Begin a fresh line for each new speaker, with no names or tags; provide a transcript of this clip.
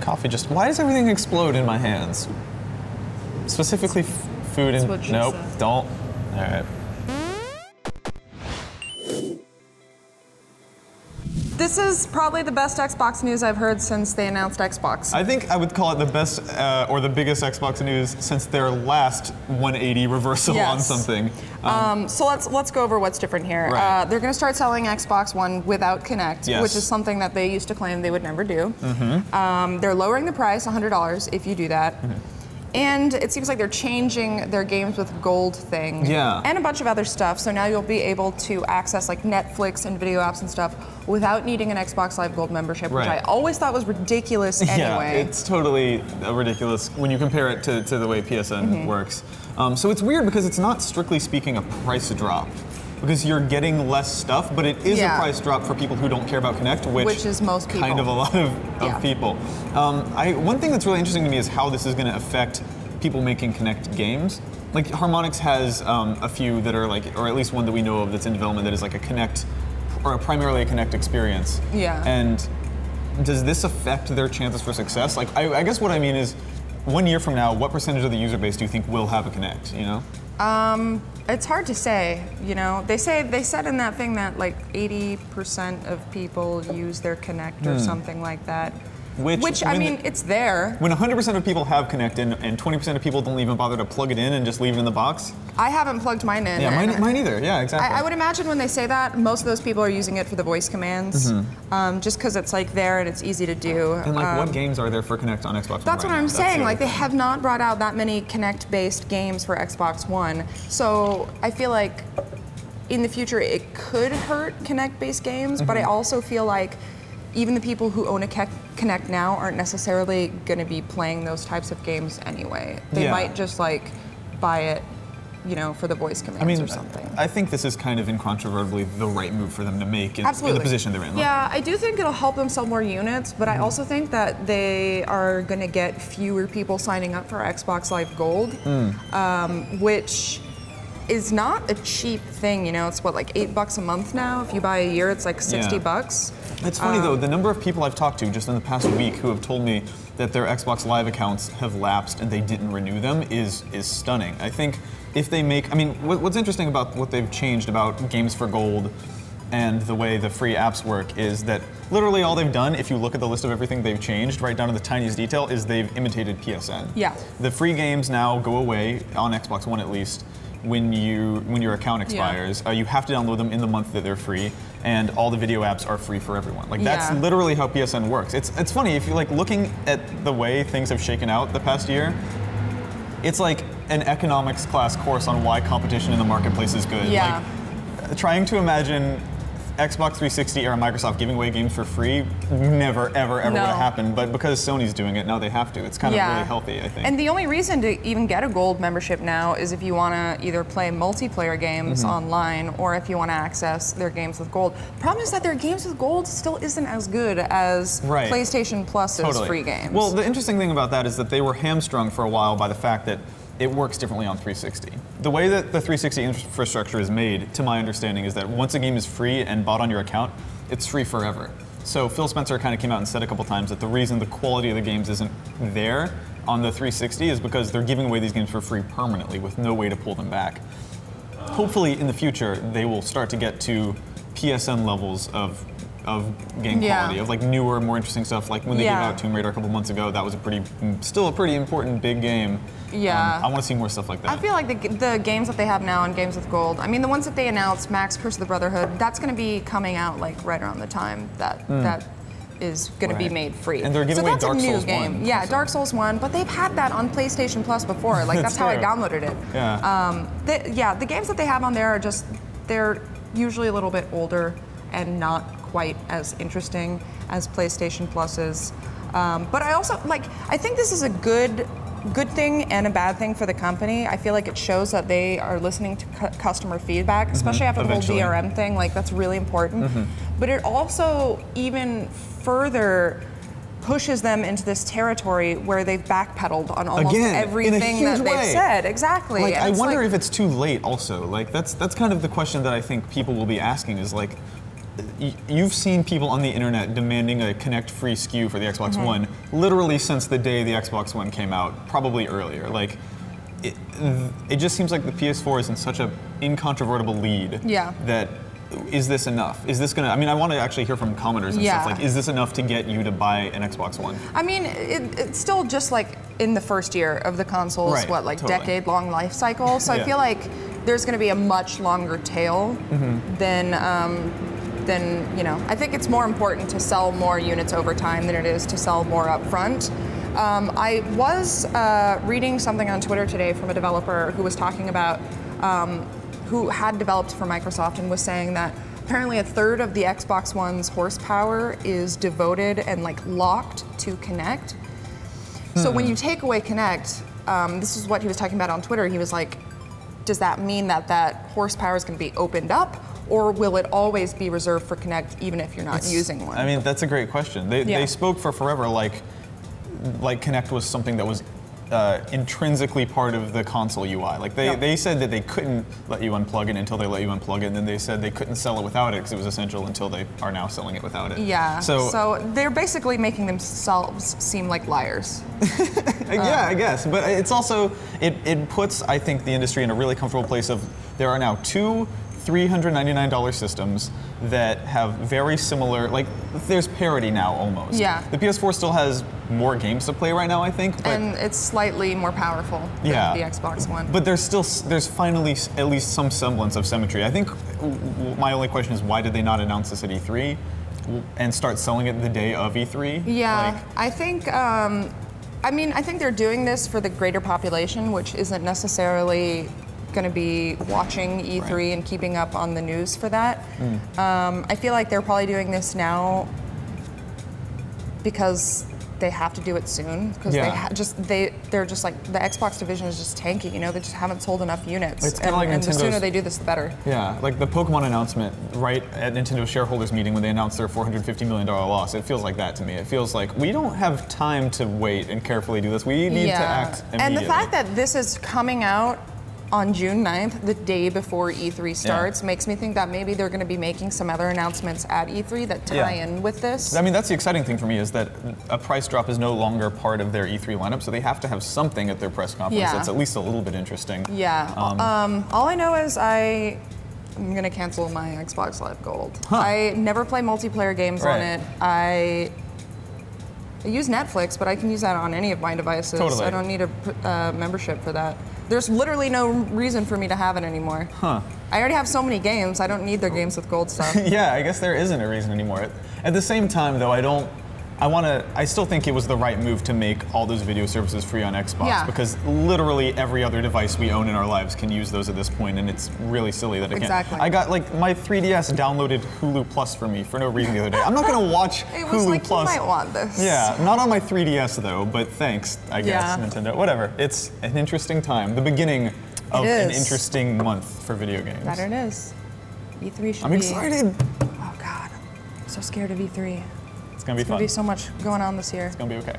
coffee just... Why does everything explode in my hands? Specifically food and... Nope, don't. All right.
This is probably the best Xbox news I've heard since they announced Xbox.
I think I would call it the best or the biggest Xbox news since their last 180 reversal on something.
So let's go over what's different here.
Right.
They're going to start selling Xbox One without Kinect, which is something that they used to claim they would never do. They're lowering the price $100 if you do that. And it seems like they're changing their games with gold thing. And a bunch of other stuff. So now you'll be able to access like Netflix and video apps and stuff without needing an Xbox Live Gold membership, which I always thought was ridiculous anyway.
Yeah, it's totally ridiculous when you compare it to the way PSN works. So it's weird because it's not strictly speaking a price drop. Because you're getting less stuff, but it is a price drop for people who don't care about Kinect, which
is most people.
Kind of a lot of people. One thing that's really interesting to me is how this is going to affect people making Kinect games. Like Harmonix has a few that are like, or at least one that we know of that's in development that is like a Kinect, or primarily a Kinect experience. And does this affect their chances for success? Like, I guess what I mean is, 1 year from now, what percentage of the user base do you think will have a Kinect, you know?
It's hard to say, you know. They said in that thing that like 80% of people use their Kinect or something like that. Which I mean, it's there.
When 100% of people have Kinect and 20% of people don't even bother to plug it in and just leave it in the box.
I haven't plugged mine in.
Yeah, mine either. Yeah, exactly.
I would imagine when they say that, most of those people are using it for the voice commands, just because it's like there and it's easy to do.
And like, what games are there for Kinect on Xbox One?
That's what I'm saying. Like, they have not brought out that many Kinect-based games for Xbox One, so I feel like in the future it could hurt Kinect-based games, but I also feel like even the people who own a Kinect now aren't necessarily going to be playing those types of games anyway. They might just like buy it, you know, for the voice commands or something.
I think this is kind of incontrovertibly the right move for them to make in the position they're in.
Yeah, I do think it'll help them sell more units, but I also think that they are going to get fewer people signing up for Xbox Live Gold, which is not a cheap thing, you know. It's what, like $8 a month now? If you buy a year, it's like 60 bucks.
It's funny though, the number of people I've talked to just in the past week who have told me that their Xbox Live accounts have lapsed and they didn't renew them is stunning. I think if they make, I mean, what's interesting about what they've changed about Games for Gold and the way the free apps work is that literally all they've done, if you look at the list of everything they've changed, right down to the tiniest detail, is they've imitated PSN. The free games now go away, on Xbox One at least, when your account expires. You have to download them in the month that they're free, and all the video apps are free for everyone. Like, that's literally how PSN works. It's funny, if you're like looking at the way things have shaken out the past year, it's like an economics class course on why competition in the marketplace is good. Like, trying to imagine Xbox 360 era Microsoft giving away games for free never, ever would have happened. But because Sony's doing it, now they have to. It's kind of really healthy, I think.
And the only reason to even get a gold membership now is if you want to either play multiplayer games online or if you want to access their games with gold. Problem is that their games with gold still isn't as good as PlayStation Plus's free games.
Well, the interesting thing about that is that they were hamstrung for a while by the fact that it works differently on 360. The way that the 360 infrastructure is made, to my understanding, is that once a game is free and bought on your account, it's free forever. So Phil Spencer kind of came out and said a couple times that the reason the quality of the games isn't there on the 360 is because they're giving away these games for free permanently with no way to pull them back. Hopefully in the future they will start to get to PSN levels of game quality, of like newer, more interesting stuff. Like when they gave out Tomb Raider a couple months ago, that was still a pretty important big game. I want to see more stuff like that.
I feel like the games that they have now and games with gold, I mean the ones that they announced, Max Curse of the Brotherhood, that's going to be coming out like right around the time that that is going to be made free.
And they're giving away Dark Souls 1.
Yeah, Dark Souls 1, but they've had that on PlayStation Plus before. Like that's how I downloaded it. The games that they have on there are just, they're usually a little bit older and not quite as interesting as PlayStation Plus is. But I also, I think this is a good thing and a bad thing for the company. I feel like it shows that they are listening to customer feedback, especially after the whole DRM thing. Like, that's really important. But it also even further pushes them into this territory where they've backpedaled on almost everything that they've said. Exactly.
Like, I wonder if it's too late also. Like, that's kind of the question that I think people will be asking is like, you've seen people on the internet demanding a Kinect-free SKU for the Xbox One literally since the day the Xbox One came out, probably earlier. Like, it just seems like the PS4 is in such an incontrovertible lead that is this enough? Is this gonna? I mean, I want to actually hear from commenters and stuff. Like, is this enough to get you to buy an Xbox One?
I mean, it's still just like in the first year of the console's decade-long life cycle. So I feel like there's going to be a much longer tail than you know. I think it's more important to sell more units over time than it is to sell more upfront. I was reading something on Twitter today from a developer who was talking about. Who had developed for Microsoft and was saying that apparently a third of the Xbox One's horsepower is devoted and like locked to Kinect. So when you take away Kinect, this is what he was talking about on Twitter. He was like, does that mean that that horsepower is going to be opened up, or will it always be reserved for Kinect even if you're not using one?
I mean, that's a great question. They spoke for forever like Kinect was something that was intrinsically part of the console UI. Like they said that they couldn't let you unplug it until they let you unplug it, and then they said they couldn't sell it without it because it was essential until they are now selling it without it.
Yeah. So they're basically making themselves seem like liars.
Yeah, I guess. But it's also it puts, I think, the industry in a really comfortable place of there are now two $399 systems that have very similar, like, there's parity now almost.
Yeah.
The PS4 still has more games to play right now, I think. But
and it's slightly more powerful than the Xbox One.
But there's finally at least some semblance of symmetry. I think my only question is, why did they not announce this at E3 and start selling it the day of E3?
Yeah,
like,
I think, I mean, I think they're doing this for the greater population, which isn't necessarily going to be watching E3 and keeping up on the news for that. I feel like they're probably doing this now because they have to do it soon, because they're just like, the Xbox division is just tanky, you know, they just haven't sold enough units.
It's kind of like
and the sooner they do this, the better.
Yeah, like the Pokemon announcement right at Nintendo's shareholders meeting when they announced their $450 million loss. It feels like that to me. It feels like we don't have time to wait and carefully do this. We need to act immediately.
And the fact that this is coming out on June 9th, the day before E3 starts, makes me think that maybe they're going to be making some other announcements at E3 that tie in with this.
I mean, that's the exciting thing for me, is that a price drop is no longer part of their E3 lineup, so they have to have something at their press conference that's at least a little bit interesting.
Yeah. All I know is I'm going to cancel my Xbox Live Gold. I never play multiplayer games on it. I use Netflix, but I can use that on any of my devices. I don't need a membership for that. There's literally no reason for me to have it anymore. I already have so many games, I don't need their games with gold stuff.
Yeah, I guess there isn't a reason anymore. At the same time, though, I still think it was the right move to make all those video services free on Xbox, because literally every other device we own in our lives can use those at this point, and it's really silly that it can't. I got, like, my 3DS downloaded Hulu Plus for me for no reason the other day. I'm not going to watch Hulu Plus.
You might want this.
Yeah, not on my 3DS though, but thanks, I guess, Nintendo. Whatever. It's an interesting time. The beginning of an interesting month for video games.
That it is. E3 should
I'm excited.
Oh God, I'm so scared of E3.
It's gonna be fun.
There's gonna be so much going on this year.
It's gonna be okay.